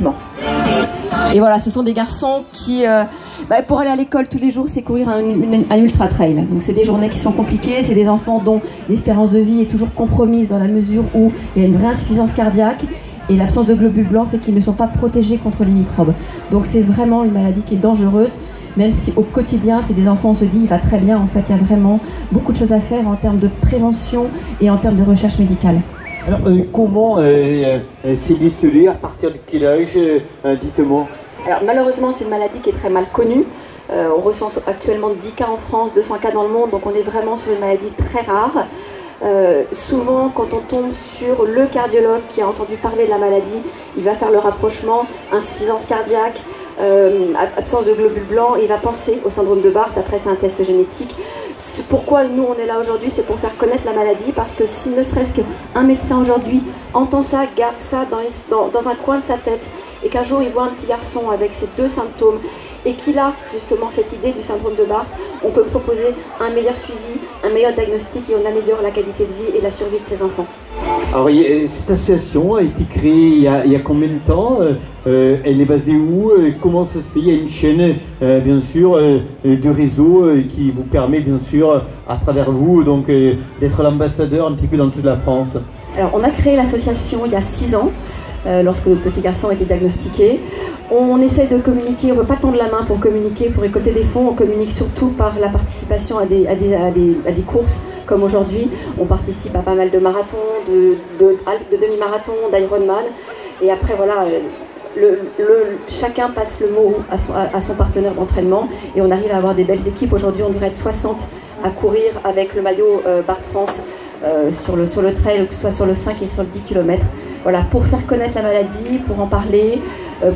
uniquement. Et voilà, ce sont des garçons qui, pour aller à l'école tous les jours, c'est courir un ultra-trail. Donc c'est des journées qui sont compliquées, c'est des enfants dont l'espérance de vie est toujours compromise dans la mesure où il y a une vraie insuffisance cardiaque et l'absence de globules blancs fait qu'ils ne sont pas protégés contre les microbes. Donc c'est vraiment une maladie qui est dangereuse, même si au quotidien, c'est des enfants, on se dit, il va très bien. En fait, il y a vraiment beaucoup de choses à faire en termes de prévention et en termes de recherche médicale. Alors, comment c'est décelé, à partir de quel âge, dites-moi? Alors malheureusement, c'est une maladie qui est très mal connue. On recense actuellement 10 cas en France, 200 cas dans le monde, donc on est vraiment sur une maladie très rare. Souvent, quand on tombe sur le cardiologue qui a entendu parler de la maladie, il va faire le rapprochement, insuffisance cardiaque, absence de globules blancs, et il va penser au syndrome de Barth. Après, c'est un test génétique. Pourquoi nous on est là aujourd'hui, c'est pour faire connaître la maladie, parce que si ne serait-ce qu'un médecin aujourd'hui entend ça, garde ça dans un coin de sa tête, et qu'un jour il voit un petit garçon avec ces deux symptômes et qu'il a justement cette idée du syndrome de Barth, on peut proposer un meilleur suivi, un meilleur diagnostic, et on améliore la qualité de vie et la survie de ses enfants. Alors cette association a été créée il y a combien de temps? Elle est basée où? Comment ça se fait? Il y a une chaîne bien sûr de réseau qui vous permet bien sûr à travers vous donc d'être l'ambassadeur un petit peu dans toute la France. Alors on a créé l'association il y a 6 ans. Lorsque notre petit garçon a été diagnostiqué. On essaie de communiquer, on ne veut pas tendre la main pour communiquer, pour récolter des fonds. On communique surtout par la participation à des courses, comme aujourd'hui. On participe à pas mal de marathons, de demi-marathons, d'Ironman. Et après, voilà, chacun passe le mot à son partenaire d'entraînement. Et on arrive à avoir des belles équipes. Aujourd'hui, on devrait être 60 à courir avec le maillot Barth France sur le trail, que ce soit sur le 5 et sur le 10 km. Voilà, pour faire connaître la maladie, pour en parler,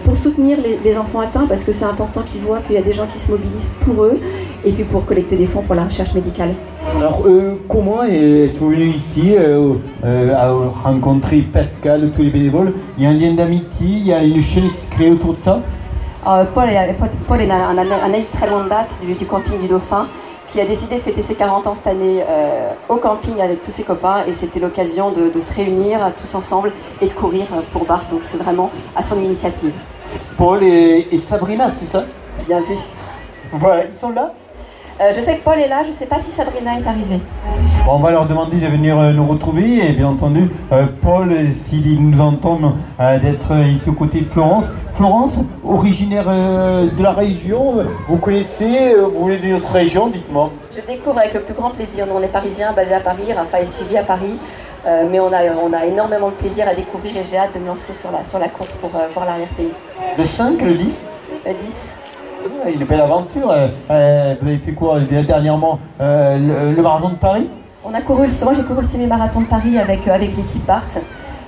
pour soutenir les enfants atteints, parce que c'est important qu'ils voient qu'il y a des gens qui se mobilisent pour eux, et puis pour collecter des fonds pour la recherche médicale. Alors, comment êtes-vous venu ici à rencontrer Pascal, tous les bénévoles? Il y a un lien d'amitié, il y a une chaîne qui se crée autour de ça? Paul est un ami très longue date du camping du Dauphin, qui a décidé de fêter ses 40 ans cette année au camping avec tous ses copains, et c'était l'occasion de se réunir tous ensemble et de courir pour Barth, donc c'est vraiment à son initiative. Paul et Sabrina, c'est ça? Bien vu. Voilà, ils sont là? Je sais que Paul est là, je ne sais pas si Sabrina est arrivée. Bon, on va leur demander de venir nous retrouver, et bien entendu, Paul, s'il nous entend, d'être ici aux côtés de Florence. Florence, originaire de la région, vous connaissez, vous venez de notre région, dites-moi. Je découvre avec le plus grand plaisir. Nous, on est parisiens, basés à Paris, Rafa est suivi à Paris, mais on a énormément de plaisir à découvrir, et j'ai hâte de me lancer sur la course pour voir l'arrière-pays. Le 5, le 10? Le 10. Une belle aventure. Vous avez fait quoi dernièrement? Le marathon de Paris? Moi j'ai couru le semi-marathon de Paris avec l'équipe Barth.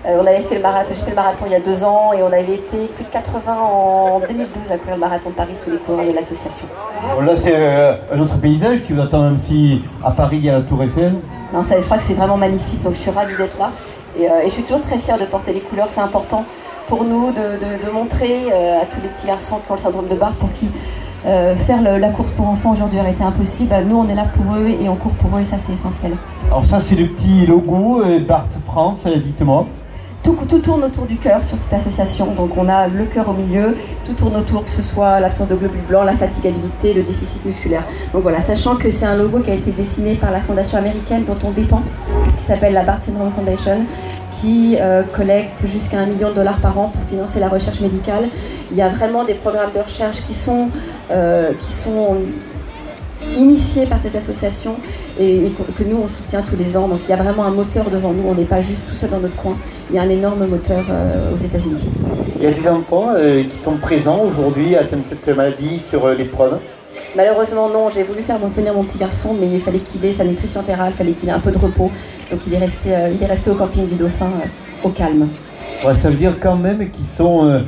J'ai fait le marathon il y a 2 ans, et on avait été plus de 80 en 2012 à courir le marathon de Paris sous les coureurs de l'association. Bon, là c'est un autre paysage qui vous attend, même si à Paris il y a la Tour Eiffel. Non, je crois que c'est vraiment magnifique, donc je suis ravie d'être là. Et je suis toujours très fière de porter les couleurs. C'est important pour nous de montrer à tous les petits garçons qui ont le syndrome de Barth, pour qui faire la course pour enfants aujourd'hui aurait été impossible. Nous, on est là pour eux et on court pour eux, et ça, c'est essentiel. Alors ça, c'est le petit logo Barth France, dites-moi. Tout tourne autour du cœur sur cette association. Donc on a le cœur au milieu, tout tourne autour, que ce soit l'absence de globules blancs, la fatigabilité, le déficit musculaire. Donc voilà, sachant que c'est un logo qui a été dessiné par la fondation américaine dont on dépend, qui s'appelle la Barth Syndrome Foundation, qui collecte jusqu'à $1 million par an pour financer la recherche médicale. Il y a vraiment des programmes de recherche qui sont initiés par cette association et que nous on soutient tous les ans. Donc il y a vraiment un moteur devant nous, on n'est pas juste tout seul dans notre coin, il y a un énorme moteur aux États-Unis. Il y a des enfants qui sont présents aujourd'hui atteints de cette maladie sur l'épreuve? Malheureusement non, j'ai voulu faire venir mon petit garçon, mais il fallait qu'il ait sa nutrition entéral, il fallait qu'il ait un peu de repos, donc il est resté au camping du Dauphin au calme. Ouais, ça veut dire quand même qu'ils sont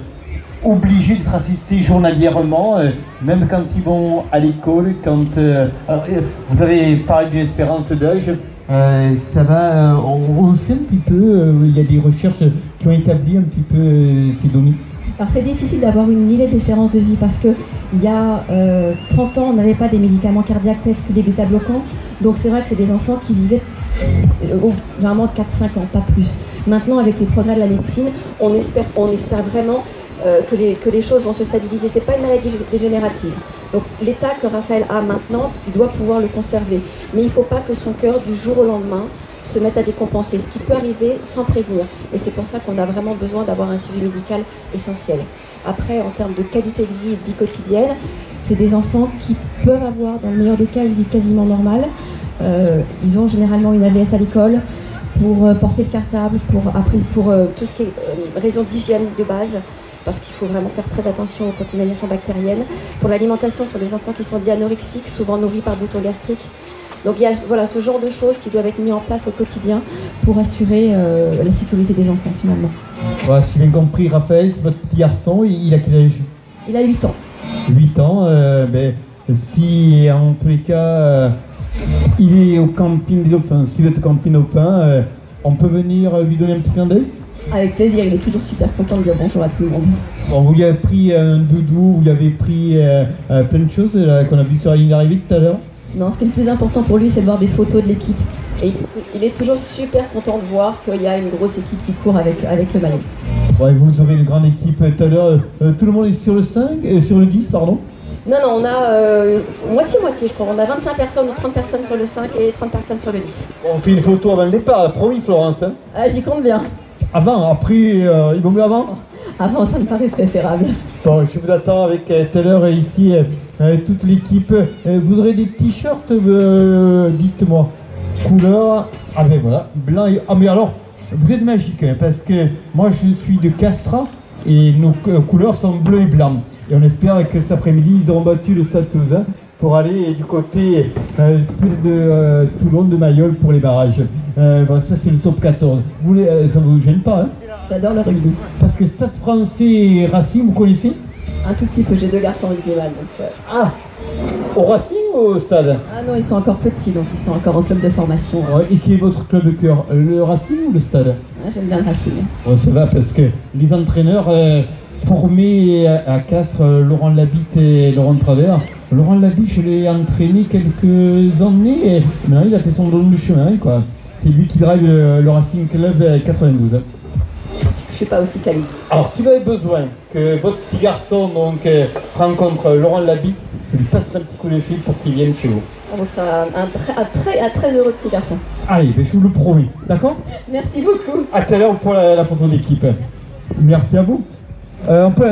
obligés d'être assistés journalièrement, même quand ils vont à l'école, alors, vous avez parlé d'une espérance d'âge, ça va, on sait un petit peu, il y a des recherches qui ont établi un petit peu ces données. Alors c'est difficile d'avoir une idée d'espérance de vie, parce que il y a 30 ans, on n'avait pas des médicaments cardiaques tels que les bêta-bloquants, donc c'est vrai que c'est des enfants qui vivaient généralement 4-5 ans, pas plus. Maintenant, avec les progrès de la médecine, on espère vraiment que les choses vont se stabiliser. C'est pas une maladie dégénérative. Donc l'état que Raphaël a maintenant, il doit pouvoir le conserver. Mais il ne faut pas que son cœur, du jour au lendemain, se mette à décompenser, ce qui peut arriver sans prévenir. Et c'est pour ça qu'on a vraiment besoin d'avoir un suivi médical essentiel. Après, en termes de qualité de vie et de vie quotidienne, c'est des enfants qui peuvent avoir, dans le meilleur des cas, une vie quasiment normale. Ils ont généralement une AVS à l'école pour porter le cartable, pour tout ce qui est raison d'hygiène de base, parce qu'il faut vraiment faire très attention aux contaminations bactériennes. Pour l'alimentation, sur des enfants qui sont dits anorexiques, souvent nourris par bouton gastrique. Donc il y a voilà, ce genre de choses qui doivent être mis en place au quotidien pour assurer la sécurité des enfants finalement. Voilà, si j'ai bien compris, Raphaël, votre petit garçon, il a quel âge? Il a 8 ans. 8 ans, si en tous les cas il est au camping des dauphins, si vous êtes au camping des dauphins, on peut venir lui donner un petit clin d'œil? Avec plaisir, il est toujours super content de dire bonjour à tout le monde. Bon, vous lui avez pris un doudou, vous lui avez pris plein de choses qu'on a vu sur la ligne d'arrivée tout à l'heure? Non, ce qui est le plus important pour lui, c'est de voir des photos de l'équipe. Et il est toujours super content de voir qu'il y a une grosse équipe qui court avec le maillot. Ouais, vous aurez une grande équipe tout à l'heure. Tout le monde est sur le 5, sur le 10, pardon? Non, on a moitié-moitié, je crois. On a 25 personnes ou 30 personnes sur le 5 et 30 personnes sur le 10. Bon, on fait une photo avant le départ, promis, Florence. Hein? Ah, j'y compte bien. Avant, après, il vaut mieux avant? Avant, ça me paraît préférable. Bon, je vous attends avec tout à l'heure ici toute l'équipe. Vous aurez des t-shirts, dites-moi. Couleur, ah ben voilà, blanc et... Ah mais alors, vous êtes magique, hein, parce que moi je suis de Castres et nos couleurs sont bleu et blanc. Et on espère que cet après-midi, ils auront battu le Stade Toulousain pour aller du côté de Toulon, de Mayol pour les barrages. Voilà, ça c'est le top 14. Ça vous gêne pas, hein? J'adore le rugby. Parce que Stade Français et Racing, vous connaissez? Un tout petit peu, j'ai 2 garçons rugbyman. Donc, Ah, au Racing ou au Stade? Ah non, ils sont encore petits, donc ils sont encore en club de formation. Et qui est votre club de cœur? Le Racing ou le Stade? Ah, j'aime bien le Racing. Bon, ça va parce que les entraîneurs formés à Castres, Laurent Labitte et Laurent Travers. Laurent Labitte, je l'ai entraîné quelques années et maintenant il a fait son long de chemin, quoi. C'est lui qui drive le Racing Club 92. Je suis pas aussi calé. Alors, si vous avez besoin que votre petit garçon donc, rencontre Laurent Labitte, je lui passerai un petit coup de fil pour qu'il vienne chez vous. On vous fera un très heureux petit garçon. Allez, je vous le promets, d'accord? Merci beaucoup. À tout à l'heure pour la photo d'équipe. Merci à vous. On peut